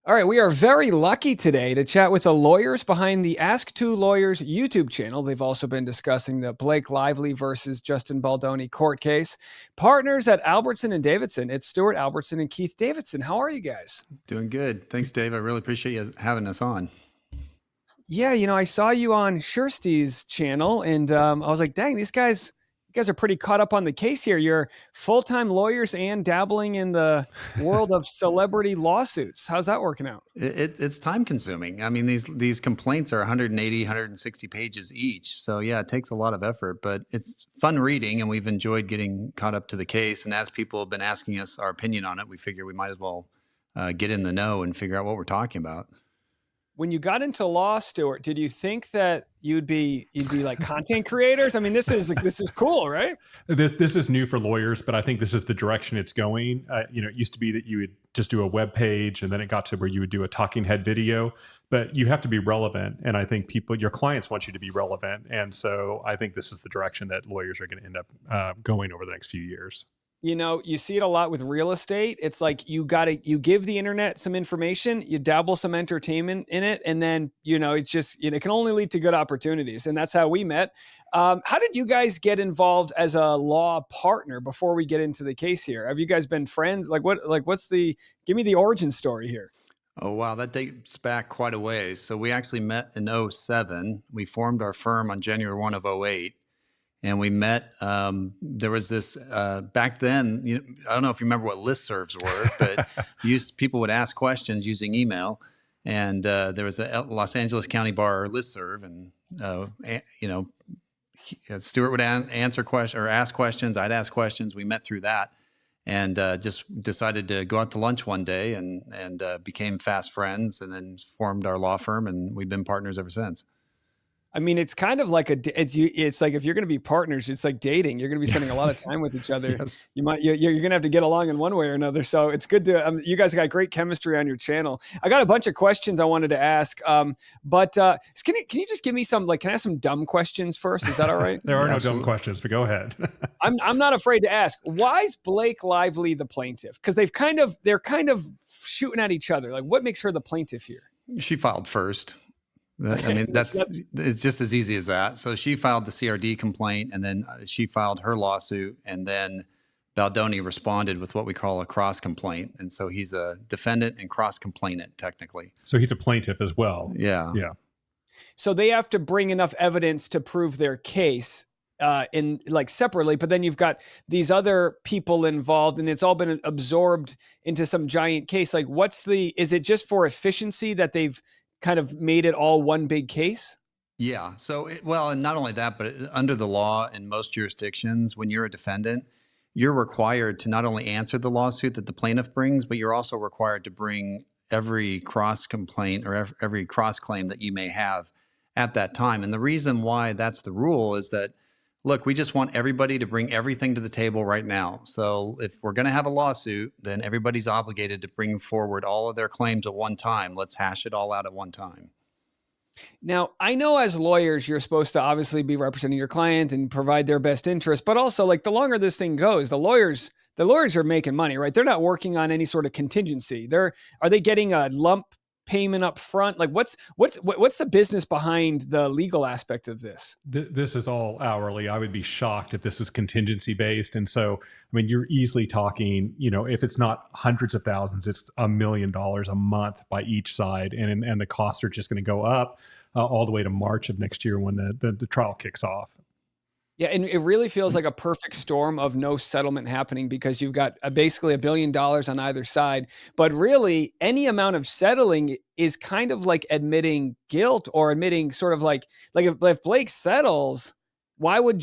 All right, we are very lucky today to chat with the lawyers behind the Ask Two Lawyers YouTube channel. They've also been discussing the Blake Lively versus Justin Baldoni court case. Partners at Albertson and Davidson. It's Stuart Albertson and Keith Davidson. How are you guys? Doing good. Thanks, Dave. I really appreciate you having us on. Yeah, I saw you on Shersty's channel, and I was like, dang, you guys are pretty caught up on the case here. You're full-time lawyers and dabbling in the world of celebrity lawsuits. How's that working out? It's time consuming. I mean, these complaints are 180, 160 pages each. So yeah, it takes a lot of effort, but it's fun reading, and we've enjoyed getting caught up to the case. And as people have been asking us our opinion on it, we figure we might as well get in the know and figure out what we're talking about. When you got into law, Stuart, did you think that you'd be like content creators? I mean, this is cool, right? This is new for lawyers, but I think this is the direction it's going. It used to be that you would just do a web page, and then it got to where you would do a talking head video. But you have to be relevant, and I think your clients want you to be relevant, and so I think this is the direction that lawyers are going to end up going over the next few years. You see it a lot with real estate. It's like you give the internet some information, you dabble some entertainment in it, and then, it's just, it can only lead to good opportunities. And that's how we met. How did you guys get involved as a law partner before we get into the case here? Have you guys been friends? Give me the origin story here. Oh, wow. That dates back quite a ways. So we actually met in 2007. We formed our firm on January 1 of 2008. And we met, there was this, back then, I don't know if you remember what listservs were, but people would ask questions using email. And there was a Los Angeles County Bar listserv, and, Stuart would answer questions or ask questions. I'd ask questions. We met through that, and just decided to go out to lunch one day and became fast friends, and then formed our law firm, and we've been partners ever since. I mean, it's kind of like it's like if you're going to be partners, it's like dating. You're going to be spending a lot of time with each other. Yes. You're going to have to get along in one way or another. So it's good to, you guys got great chemistry on your channel. I got a bunch of questions I wanted to ask. But can you just give me can I ask some dumb questions first? Is that all right? There are no dumb questions, but go ahead. I'm not afraid to ask. Why is Blake Lively the plaintiff? Because they're kind of shooting at each other. Like, what makes her the plaintiff here? She filed first. I mean, it's just as easy as that. So she filed the CRD complaint, and then she filed her lawsuit, and then Baldoni responded with what we call a cross complaint. And so he's a defendant and cross complainant technically. So he's a plaintiff as well. Yeah. Yeah. So they have to bring enough evidence to prove their case separately, but then you've got these other people involved, and it's all been absorbed into some giant case. Like, is it just for efficiency that they've kind of made it all one big case? Yeah. So, and not only that, but under the law in most jurisdictions, when you're a defendant, you're required to not only answer the lawsuit that the plaintiff brings, but you're also required to bring every cross complaint or every cross claim that you may have at that time. And the reason why that's the rule is that, look, we just want everybody to bring everything to the table right now. So if we're going to have a lawsuit, then everybody's obligated to bring forward all of their claims at one time. Let's hash it all out at one time. Now, I know as lawyers, you're supposed to obviously be representing your client and provide their best interest, but also, like, the longer this thing goes, the lawyers are making money, right? They're not working on any sort of contingency. Are they getting a lump payment up front? Like, what's the business behind the legal aspect of this? This is all hourly. I would be shocked if this was contingency based. And so, I mean, you're easily talking, if it's not hundreds of thousands, it's $1 million a month by each side. And the costs are just going to go up all the way to March of next year when the trial kicks off. Yeah, and it really feels like a perfect storm of no settlement happening, because you've got basically $1 billion on either side. But really, any amount of settling is kind of like admitting guilt, or admitting sort of like if Blake settles, why would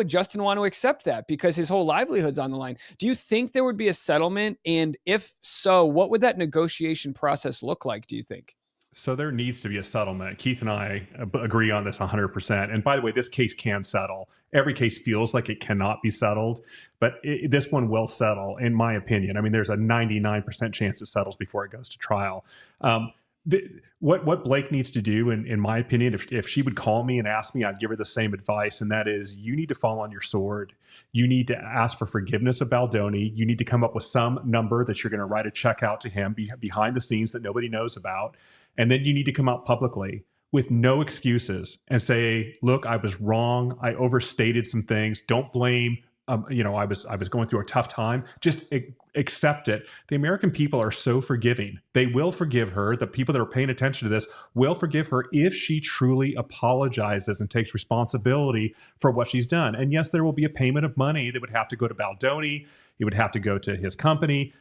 Justin want to accept that? Because his whole livelihood's on the line. Do you think there would be a settlement? And if so, what would that negotiation process look like, do you think? So there needs to be a settlement. Keith and I agree on this 100%. And by the way, this case can settle. Every case feels like it cannot be settled, but this one will settle, in my opinion. I mean, there's a 99% chance it settles before it goes to trial. What Blake needs to do, in my opinion, if she would call me and ask me, I'd give her the same advice, and that is, you need to fall on your sword. You need to ask for forgiveness of Baldoni. You need to come up with some number that you're going to write a check out to him behind the scenes that nobody knows about, and then you need to come out publicly with no excuses and say, look, I was wrong. I overstated some things. Don't blame. I was going through a tough time. Just accept it. The American people are so forgiving. They will forgive her. The people that are paying attention to this will forgive her if she truly apologizes and takes responsibility for what she's done. And yes, there will be a payment of money that would have to go to Baldoni. It would have to go to his company,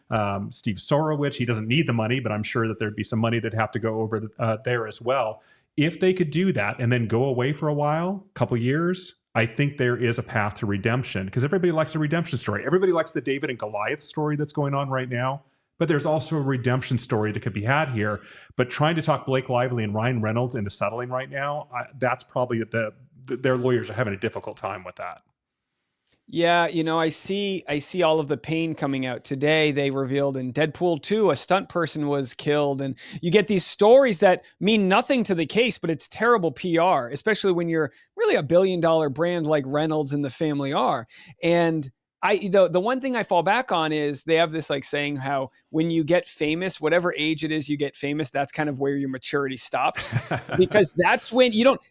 Steve Sorowich. He doesn't need the money, but I'm sure that there'd be some money that'd have to go over there as well. If they could do that and then go away for a while, a couple years, I think there is a path to redemption, because everybody likes a redemption story. Everybody likes the David and Goliath story that's going on right now, but there's also a redemption story that could be had here. But trying to talk Blake Lively and Ryan Reynolds into settling right now, that's probably their lawyers are having a difficult time with that. Yeah, I see all of the pain coming out. Today they revealed in Deadpool 2 a stunt person was killed, and you get these stories that mean nothing to the case, but it's terrible PR, especially when you're really a billion-dollar brand like Reynolds and the family are. And the one thing I fall back on is they have this like saying how when you get famous, whatever age it is you get famous, that's kind of where your maturity stops, because that's when you don't,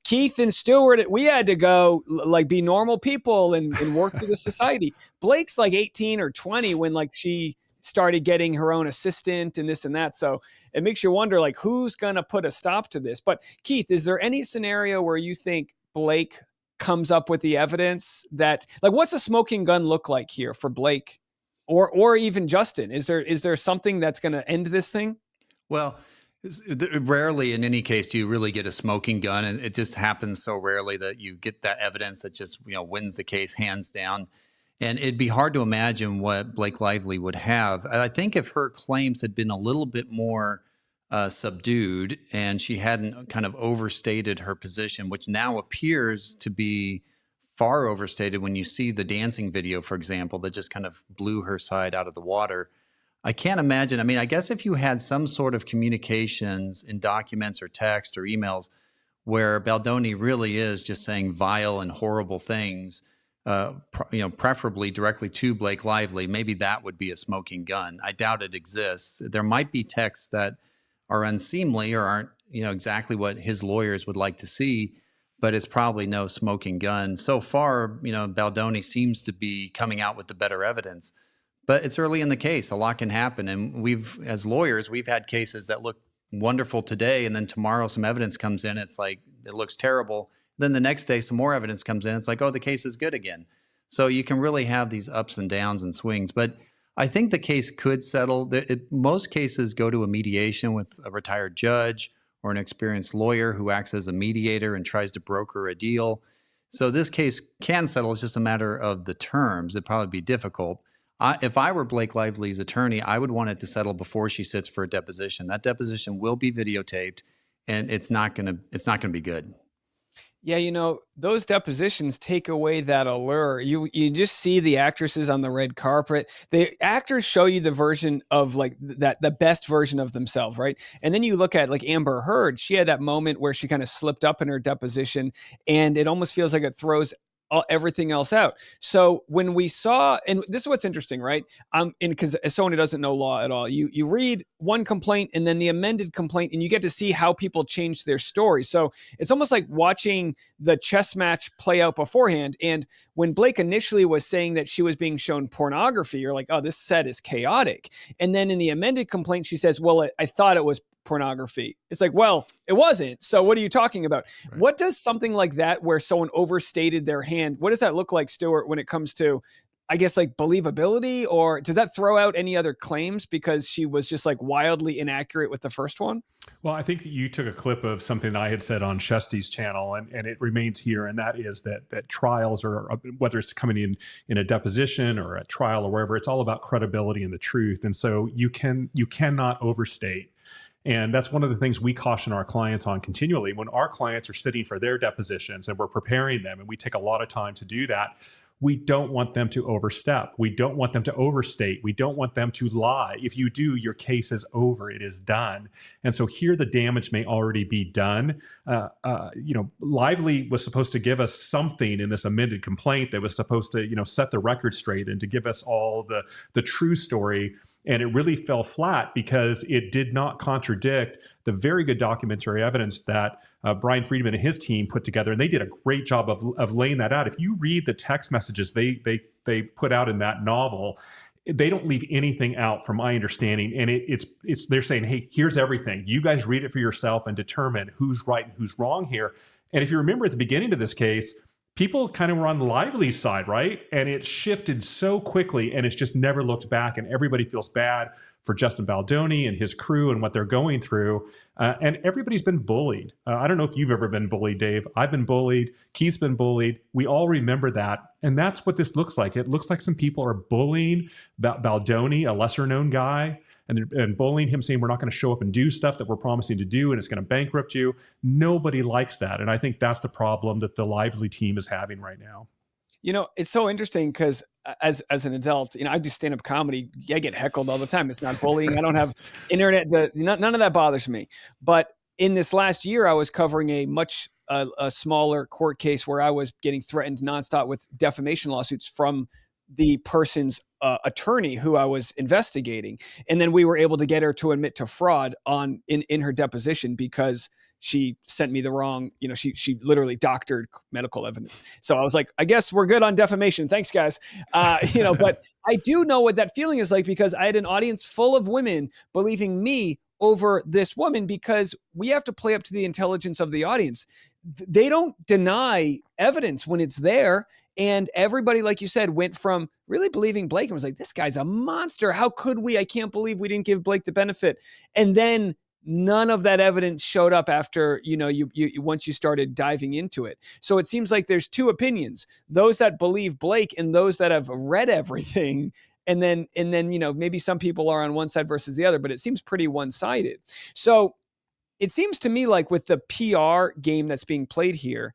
Keith and Stewart, we had to go like be normal people and work through the society. Blake's like 18 or 20 when like she started getting her own assistant and this and that. So it makes you wonder like who's going to put a stop to this. But Keith, is there any scenario where you think Blake comes up with the evidence that, like, what's a smoking gun look like here for Blake or even Justin? Is there something that's going to end this thing? Well, rarely in any case do you really get a smoking gun, and it just happens so rarely that you get that evidence that just wins the case hands down. And it'd be hard to imagine what Blake Lively would have. I think if her claims had been a little bit more subdued and she hadn't kind of overstated her position, which now appears to be far overstated when you see the dancing video, for example, that just kind of blew her side out of the water. I can't imagine. I mean, I guess if you had some sort of communications in documents or text or emails where Baldoni really is just saying vile and horrible things, preferably directly to Blake Lively, maybe that would be a smoking gun. I doubt it exists. There might be texts that are unseemly or aren't, exactly what his lawyers would like to see, but it's probably no smoking gun. So far, Baldoni seems to be coming out with the better evidence, but it's early in the case. A lot can happen. And as lawyers, we've had cases that look wonderful today, and then tomorrow some evidence comes in. It's like, it looks terrible. Then the next day, some more evidence comes in. It's like, oh, the case is good again. So you can really have these ups and downs and swings, but I think the case could settle. Most cases go to a mediation with a retired judge or an experienced lawyer who acts as a mediator and tries to broker a deal. So this case can settle. It's just a matter of the terms. It'd probably be difficult. If I were Blake Lively's attorney, I would want it to settle before she sits for a deposition. That deposition will be videotaped, and it's not going to be good. Yeah, those depositions take away that allure. You just see the actresses on the red carpet. The actors show you the version of like the best version of themselves, right? And then you look at like Amber Heard. She had that moment where she kind of slipped up in her deposition, and it almost feels like it throws everything else out. So when we saw, and this is what's interesting, right? And because as someone who doesn't know law at all, you read one complaint and then the amended complaint, and you get to see how people change their story. So it's almost like watching the chess match play out beforehand. And when Blake initially was saying that she was being shown pornography, you're like, oh, this set is chaotic. And then in the amended complaint, she says, well, I thought it was pornography. It's like, well, it wasn't. So what are you talking about? Right. What does something like that, where someone overstated their hand, what does that look like, Stuart, when it comes to, I guess, like believability, or does that throw out any other claims because she was just like wildly inaccurate with the first one? Well, I think that you took a clip of something I had said on Shesty's channel, and it remains here, and that is that trials, or whether it's coming in a deposition or a trial or wherever, it's all about credibility and the truth. And so you cannot overstate. And that's one of the things we caution our clients on continually. When our clients are sitting for their depositions and we're preparing them, and we take a lot of time to do that, we don't want them to overstep. We don't want them to overstate. We don't want them to lie. If you do, your case is over. It is done. And so here the damage may already be done. Lively was supposed to give us something in this amended complaint that was supposed to, set the record straight and to give us all the true story. And it really fell flat because it did not contradict the very good documentary evidence that Brian Friedman and his team put together. And they did a great job of laying that out. If you read the text messages they put out in that novel, they don't leave anything out from my understanding. And it's they're saying, hey, here's everything. You guys read it for yourself and determine who's right and who's wrong here. And if you remember at the beginning of this case, people kind of were on Lively's side, right? And it shifted so quickly and it's just never looked back. And everybody feels bad for Justin Baldoni and his crew and what they're going through. And everybody's been bullied. I don't know if you've ever been bullied, Dave. I've been bullied. Keith's been bullied. We all remember that. And that's what this looks like. It looks like some people are bullying Baldoni, a lesser known guy, and bullying him, saying we're not going to show up and do stuff that we're promising to do and it's going to bankrupt you. Nobody likes that. And I think that's the problem that the Lively team is having right now. It's so interesting because as an adult, I do stand-up comedy. I get heckled all the time. It's not bullying. I don't have internet. None of that bothers me. But in this last year, I was covering a much a smaller court case where I was getting threatened nonstop with defamation lawsuits from the person's attorney who I was investigating. And then we were able to get her to admit to fraud in her deposition because she sent me the wrong, she literally doctored medical evidence. So I was like, I guess we're good on defamation. Thanks, guys. But I do know what that feeling is like because I had an audience full of women believing me over this woman because we have to play up to the intelligence of the audience. They don't deny evidence when it's there. And everybody, like you said, went from really believing Blake and was like, this guy's a monster. How could we? I can't believe we didn't give Blake the benefit. And then none of that evidence showed up after, you once you started diving into it. So it seems like there's two opinions, those that believe Blake and those that have read everything. And then, maybe some people are on one side versus the other, but it seems pretty one-sided. So it seems to me like with the PR game that's being played here,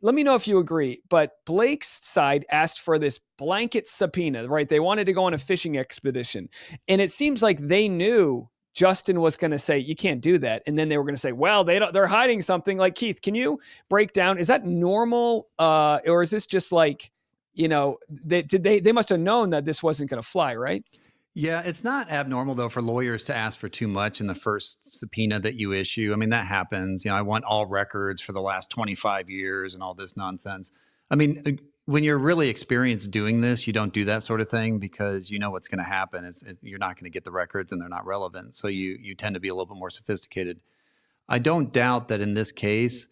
let me know if you agree, but Blake's side asked for this blanket subpoena, right? They wanted to go on a fishing expedition. And it seems like they knew Justin was going to say, you can't do that. And then they were going to say, well, they're hiding something. Like, Keith, can you break down, is that normal? Or is this just like, they must have known that this wasn't going to fly, right? Yeah, it's not abnormal, though, for lawyers to ask for too much in the first subpoena that you issue. I mean, that happens. I want all records for the last 25 years and all this nonsense. I mean, when you're really experienced doing this, you don't do that sort of thing because you know what's going to happen. You're not going to get the records and they're not relevant. So you tend to be a little bit more sophisticated. I don't doubt that in this case,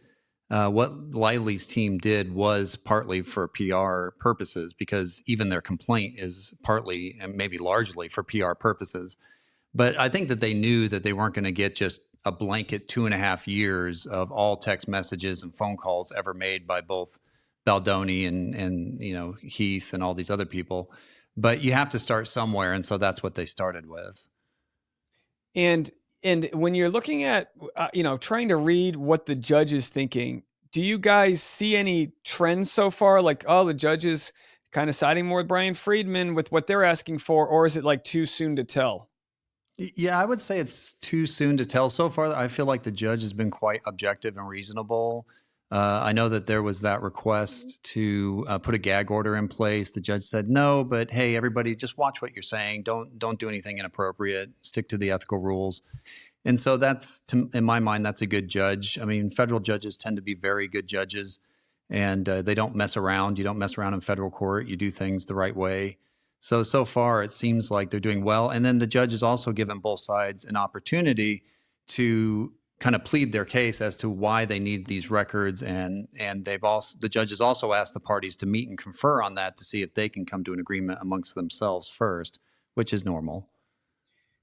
what Lively's team did was partly for PR purposes, because even their complaint is partly and maybe largely for PR purposes. But I think that they knew that they weren't going to get just a blanket 2.5 years of all text messages and phone calls ever made by both Baldoni and Heath and all these other people. But you have to start somewhere, and so that's what they started with. And when you're looking at, trying to read what the judge is thinking, do you guys see any trends so far? Like, the judge is kind of siding more with Brian Friedman with what they're asking for, or is it like too soon to tell? Yeah, I would say it's too soon to tell. So far, I feel like the judge has been quite objective and reasonable. I know that there was that request to put a gag order in place. The judge said no, but hey, everybody, just watch what you're saying. Don't do anything inappropriate. Stick to the ethical rules. And so in my mind, that's a good judge. I mean, federal judges tend to be very good judges, and they don't mess around. You don't mess around in federal court. You do things the right way. So far, it seems like they're doing well. And then the judge has also given both sides an opportunity to kind of plead their case as to why they need these records. And the judge has also asked the parties to meet and confer on that to see if they can come to an agreement amongst themselves first, which is normal.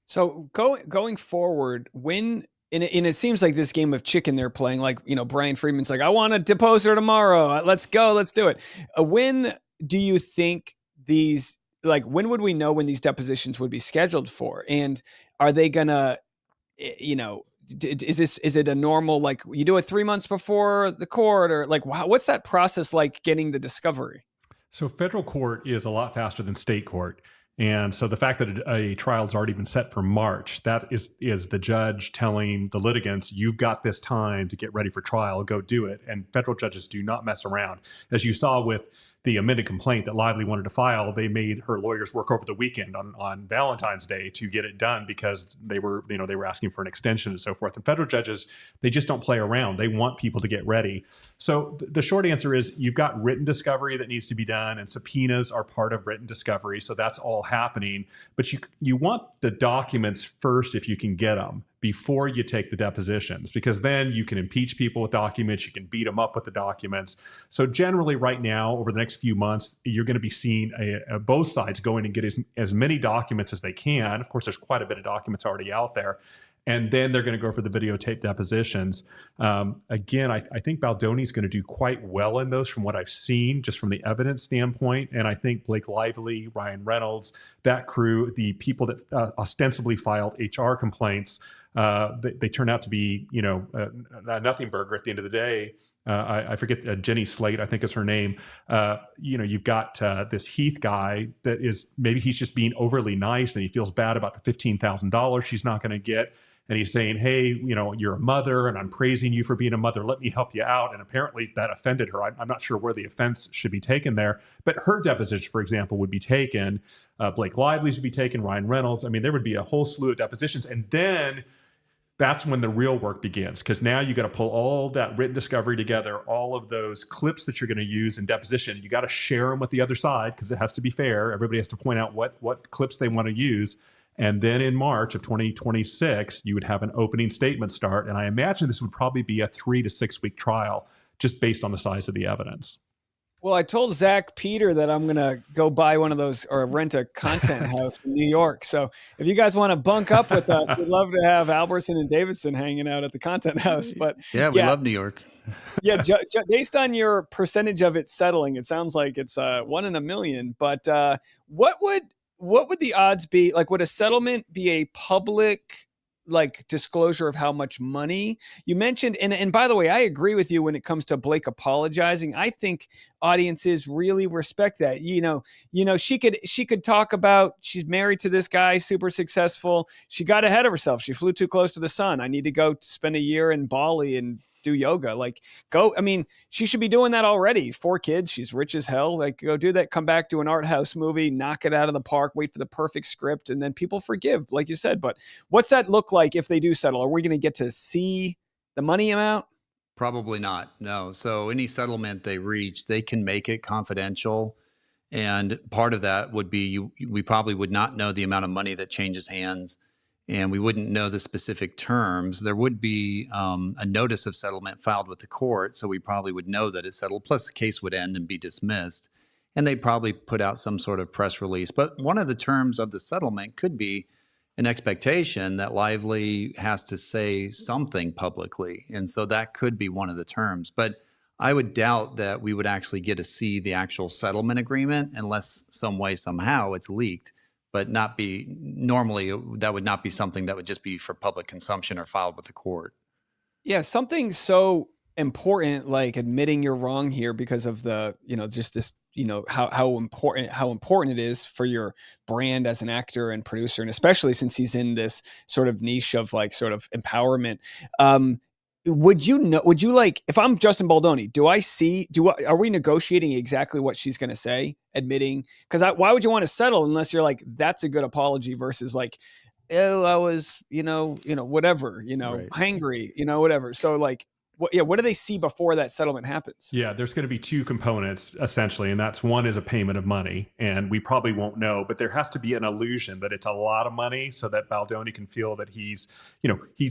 So going forward, and it seems like this game of chicken they're playing, like, Brian Friedman's like, I want to depose her tomorrow. Let's go. Let's do it. When do you think when would we know when these depositions would be scheduled for? And are they gonna, is it a normal, like you do it 3 months before the court, or like, what's that process like getting the discovery? So federal court is a lot faster than state court. And so the fact that a trial has already been set for March, that is the judge telling the litigants, you've got this time to get ready for trial, go do it. And federal judges do not mess around. As you saw with the amended complaint that Lively wanted to file, they made her lawyers work over the weekend on Valentine's Day to get it done because they were asking for an extension and so forth. And federal judges, they just don't play around. They want people to get ready. So the short answer is you've got written discovery that needs to be done, and subpoenas are part of written discovery. So that's all happening. But you want the documents first if you can get them before you take the depositions, because then you can impeach people with documents, you can beat them up with the documents. So generally right now, over the next few months, you're going to be seeing both sides go in and get as many documents as they can. Of course, there's quite a bit of documents already out there. And then they're going to go for the videotape depositions. Again, I think Baldoni is going to do quite well in those from what I've seen, just from the evidence standpoint. And I think Blake Lively, Ryan Reynolds, that crew, the people that ostensibly filed HR complaints, they turn out to be, a nothing burger at the end of the day. I forget, Jenny Slate, I think is her name. You've got this Heath guy that is, maybe he's just being overly nice and he feels bad about the $15,000 she's not going to get. And he's saying, hey, you're a mother and I'm praising you for being a mother. Let me help you out. And apparently that offended her. I'm not sure where the offense should be taken there. But her deposition, for example, would be taken. Blake Lively's would be taken, Ryan Reynolds. I mean, there would be a whole slew of depositions. And then that's when the real work begins, because now you got to pull all that written discovery together, all of those clips that you're going to use in deposition. You got to share them with the other side because it has to be fair. Everybody has to point out what clips they want to use. And then in March of 2026, you would have an opening statement start. And I imagine this would probably be a 3 to 6 week trial just based on the size of the evidence. Well, I told Zach Peter that I'm going to go buy one of those or rent a content house in New York. So if you guys want to bunk up with us, we'd love to have Albertson and Davidson hanging out at the content house. But yeah, we love New York. Yeah, based on your percentage of it settling, it sounds like it's 1 in a million. But what would the odds be? Like, would a settlement be a public disclosure of how much money you mentioned? And by the way, I agree with you when it comes to Blake apologizing. I think audiences really respect that. She could talk about she's married to this guy, super successful. She got ahead of herself. She flew too close to the sun. I need to go spend a year in Bali and do yoga. She should be doing that already. 4 kids. She's rich as hell. Go do that. Come back to an art house movie, knock it out of the park, wait for the perfect script. And then people forgive, like you said. But what's that look like if they do settle? Are we going to get to see the money amount? Probably not. No. So any settlement they reach, they can make it confidential. And part of that would be we probably would not know the amount of money that changes hands, and we wouldn't know the specific terms. There would be a notice of settlement filed with the court, so we probably would know that it's settled, plus the case would end and be dismissed. And they'd probably put out some sort of press release. But one of the terms of the settlement could be an expectation that Lively has to say something publicly. And so that could be one of the terms. But I would doubt that we would actually get to see the actual settlement agreement unless some way, somehow it's leaked. But normally that would not be something that would just be for public consumption or filed with the court. Yeah, something so important like admitting you're wrong here because of the, just this, how important it is for your brand as an actor and producer, and especially since he's in this sort of niche of sort of empowerment. Would you if I'm Justin Baldoni, are we negotiating exactly what she's going to say, admitting? Because why would you want to settle unless you're that's a good apology versus oh, I was, whatever, Right. hangry, whatever. So what do they see before that settlement happens? Yeah, there's going to be 2 components essentially, and that's one is a payment of money, and we probably won't know, but there has to be an illusion that it's a lot of money so that Baldoni can feel that he's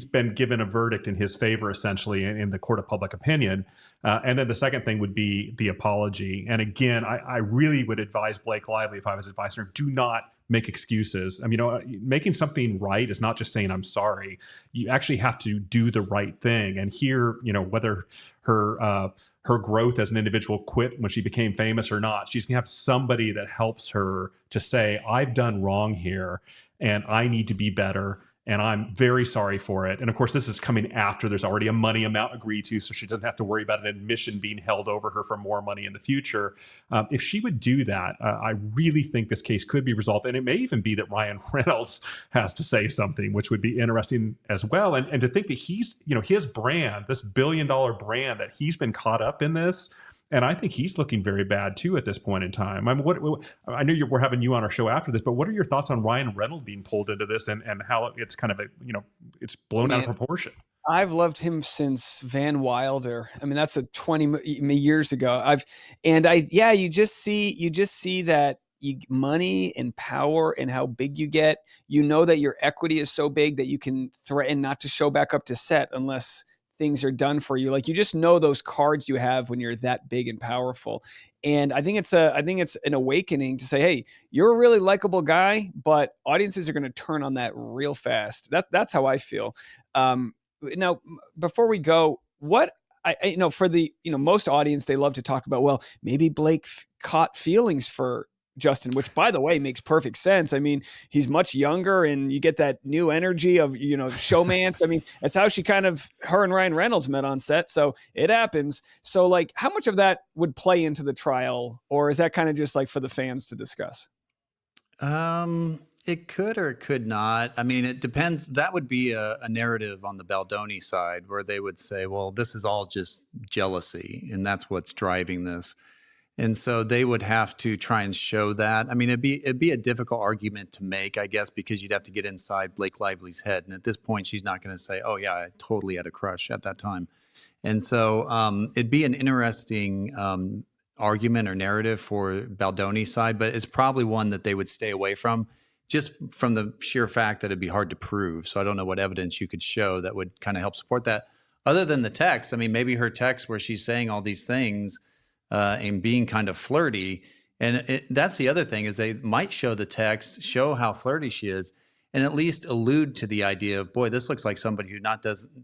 been given a verdict in his favor essentially in the court of public opinion. And then the second thing would be the apology. And again, I really would advise Blake Lively, if I was advising her, do not make excuses. I mean, making something right is not just saying I'm sorry. You actually have to do the right thing. And here, whether her growth as an individual quit when she became famous or not, she's gonna have somebody that helps her to say, I've done wrong here and I need to be better. and I'm very sorry for it. And of course, this is coming after there's already a money amount agreed to, so she doesn't have to worry about an admission being held over her for more money in the future. If she would do that, I really think this case could be resolved. And it may even be that Ryan Reynolds has to say something, which would be interesting as well. And to think that he's, his brand, this billion-dollar brand, that he's been caught up in this. And I think he's looking very bad too at this point in time. I mean, I know we're having you on our show after this, but what are your thoughts on Ryan Reynolds being pulled into this and how it's kind of it's blown out of proportion? I've loved him since Van Wilder. I mean, that's 20 years ago. You just see that money and power and how big you get. You know that your equity is so big that you can threaten not to show back up to set unless things are done for you. Like, you just know those cards you have when you're that big and powerful. And I think it's an awakening to say, hey, you're a really likable guy, but audiences are going to turn on that real fast. That's how I feel. Now, before we go, what for the most audience, they love to talk about, well, maybe Blake caught feelings for Justin, which, by the way, makes perfect sense. I mean, he's much younger and you get that new energy of, showmance. I mean, that's how her and Ryan Reynolds met on set. So it happens. So, like, how much of that would play into the trial, or is that kind of just like for the fans to discuss? It could or it could not. I mean, it depends. That would be a narrative on the Baldoni side where they would say, well, this is all just jealousy and that's what's driving this. And so they would have to try and show that. I mean, it'd be a difficult argument to make, I guess, because you'd have to get inside Blake Lively's head. And at this point, she's not going to say, oh, yeah, I totally had a crush at that time. And so it'd be an interesting argument or narrative for Baldoni's side, but it's probably one that they would stay away from just from the sheer fact that it'd be hard to prove. So I don't know what evidence you could show that would kind of help support that. Other than the text, I mean, maybe her text where she's saying all these things and being kind of flirty. And that's the other thing, is they might show the text, show how flirty she is, and at least allude to the idea of, boy, this looks like somebody who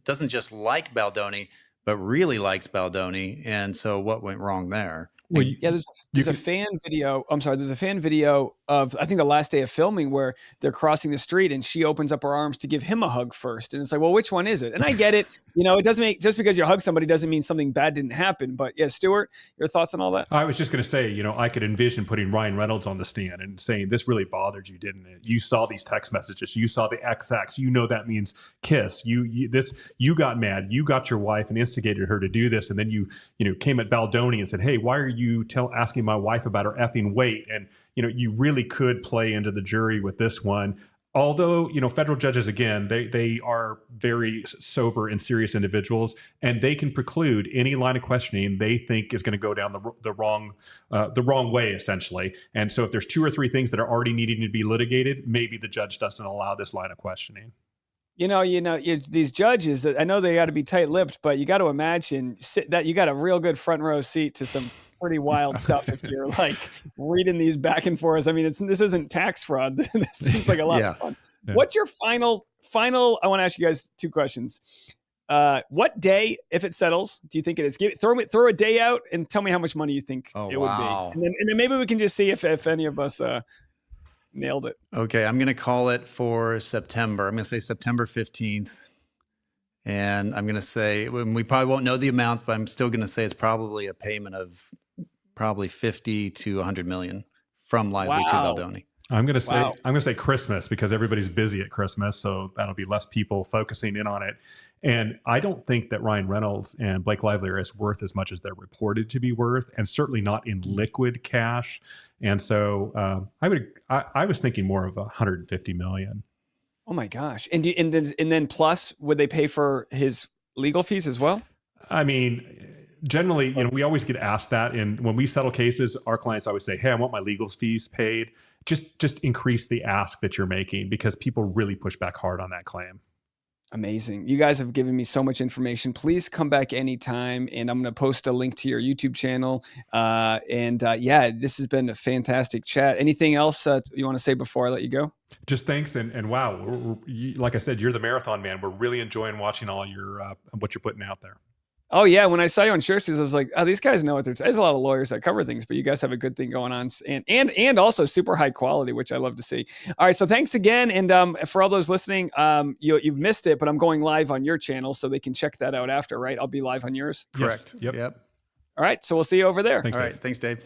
doesn't just like Baldoni, but really likes Baldoni. And so what went wrong there? Well, there's a fan video. I'm sorry. There's a fan video of, I think, the last day of filming where they're crossing the street and she opens up her arms to give him a hug first. And it's like, well, which one is it? And I get it. It doesn't make, just because you hug somebody doesn't mean something bad didn't happen. But yeah, Stuart, your thoughts on all that? I was just going to say, I could envision putting Ryan Reynolds on the stand and saying, this really bothered you, didn't it? You saw these text messages. You saw the XX. That means kiss. You got mad. You got your wife and instigated her to do this. And then you came at Baldoni and said, hey, why are you asking my wife about her effing weight? And you really could play into the jury with this one. Although, federal judges, again, they are very sober and serious individuals, and they can preclude any line of questioning they think is going to go down the wrong way, essentially. And so if there's 2 or 3 things that are already needing to be litigated, maybe the judge doesn't allow this line of questioning. These judges, I know they got to be tight-lipped, but you got to imagine that you got a real good front row seat to some pretty wild stuff if you're like reading these back and forth. I mean, this isn't tax fraud. This seems like a lot of fun. Yeah. What's your final? I want to ask you guys 2 questions. What day, if it settles, do you think it is? Throw a day out and tell me how much money you think it would be. And then maybe we can just see if any of us nailed it. Okay, I'm going to call it for September. I'm going to say September 15th. And I'm going to say, we probably won't know the amount, but I'm still going to say it's probably a payment of probably 50 to 100 million from Lively to Baldoni. I'm going to say Christmas, because everybody's busy at Christmas. So that'll be less people focusing in on it. And I don't think that Ryan Reynolds and Blake Lively are worth as much as they're reported to be worth, and certainly not in liquid cash. And so I was thinking more of 150 million. Oh my gosh. And then plus, would they pay for his legal fees as well? I mean, generally, we always get asked that. And when we settle cases, our clients always say, hey, I want my legal fees paid. Just increase the ask that you're making, because people really push back hard on that claim. Amazing. You guys have given me so much information. Please come back anytime, and I'm going to post a link to your YouTube channel. This has been a fantastic chat. Anything else you want to say before I let you go? Just thanks. And wow, like I said, you're the marathon man. We're really enjoying watching all your what you're putting out there. Oh yeah, when I saw you on Shirties, I was like, oh, these guys know what they're. There's a lot of lawyers that cover things, but you guys have a good thing going on, and also super high quality, which I love to see. All right, so thanks again, and for all those listening, you've missed it, but I'm going live on your channel, so they can check that out after. Right, I'll be live on yours. Correct. Yep. Yep. All right, so we'll see you over there. Thanks, All Dave. right. Thanks, Dave.